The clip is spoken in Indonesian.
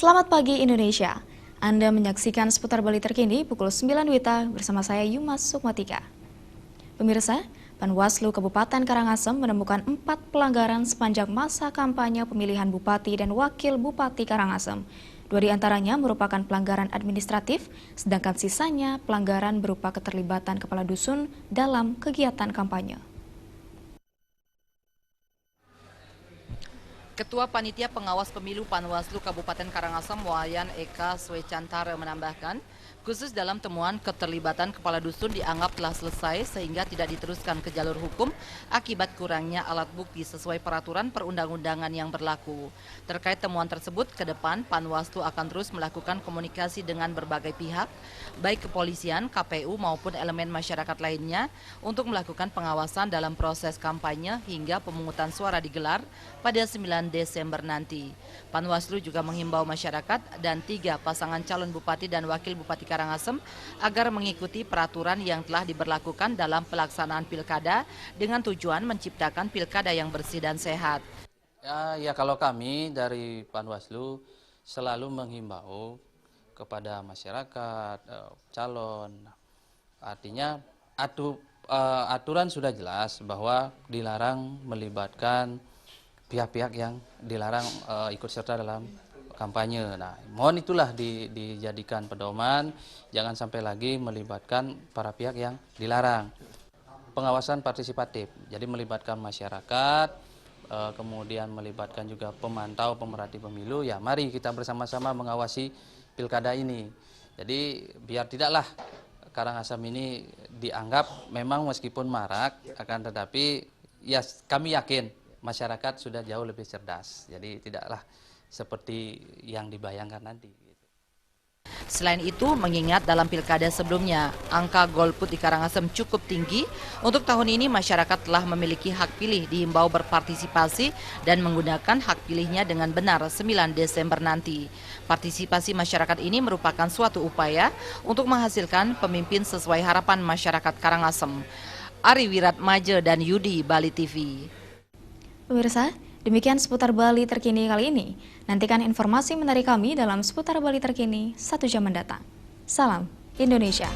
Selamat pagi Indonesia. Anda menyaksikan seputar Bali terkini pukul 9 WITA bersama saya Yumas Sukmatika. Pemirsa, Panwaslu Kabupaten Karangasem menemukan 4 pelanggaran sepanjang masa kampanye pemilihan Bupati dan Wakil Bupati Karangasem. 2 di antaranya merupakan pelanggaran administratif, sedangkan sisanya pelanggaran berupa keterlibatan kepala dusun dalam kegiatan kampanye. Ketua Panitia Pengawas Pemilu Panwaslu Kabupaten Karangasem Wayan Eka Swecantara menambahkan, khusus dalam temuan keterlibatan kepala dusun dianggap telah selesai sehingga tidak diteruskan ke jalur hukum akibat kurangnya alat bukti sesuai peraturan perundang-undangan yang berlaku. Terkait temuan tersebut, ke depan Panwaslu akan terus melakukan komunikasi dengan berbagai pihak, baik kepolisian, KPU maupun elemen masyarakat lainnya untuk melakukan pengawasan dalam proses kampanye hingga pemungutan suara digelar pada 9 Desember nanti. Panwaslu juga menghimbau masyarakat dan 3 pasangan calon bupati dan wakil bupati Karangasem agar mengikuti peraturan yang telah diberlakukan dalam pelaksanaan pilkada dengan tujuan menciptakan pilkada yang bersih dan sehat. Ya kalau kami dari Panwaslu selalu menghimbau kepada masyarakat, calon, artinya aturan sudah jelas bahwa dilarang melibatkan pihak-pihak yang dilarang ikut serta dalam kampanye. Nah, mohon itulah dijadikan pedoman, jangan sampai lagi melibatkan para pihak yang dilarang. Pengawasan partisipatif, jadi melibatkan masyarakat, kemudian melibatkan juga pemantau pemerhati pemilu. Ya, mari kita bersama-sama mengawasi pilkada ini. Jadi biar tidaklah Karangasem ini dianggap memang meskipun marak, akan tetapi ya kami yakin masyarakat sudah jauh lebih cerdas, jadi tidaklah seperti yang dibayangkan nanti. Selain itu, mengingat dalam pilkada sebelumnya, angka golput di Karangasem cukup tinggi, untuk tahun ini masyarakat telah memiliki hak pilih, dihimbau berpartisipasi dan menggunakan hak pilihnya dengan benar 9 Desember nanti. Partisipasi masyarakat ini merupakan suatu upaya untuk menghasilkan pemimpin sesuai harapan masyarakat Karangasem. Ari Wiratmaja dan Yudi, Bali TV. Pemirsa, demikian seputar Bali terkini kali ini. Nantikan informasi menarik kami dalam seputar Bali terkini 1 jam mendatang. Salam Indonesia.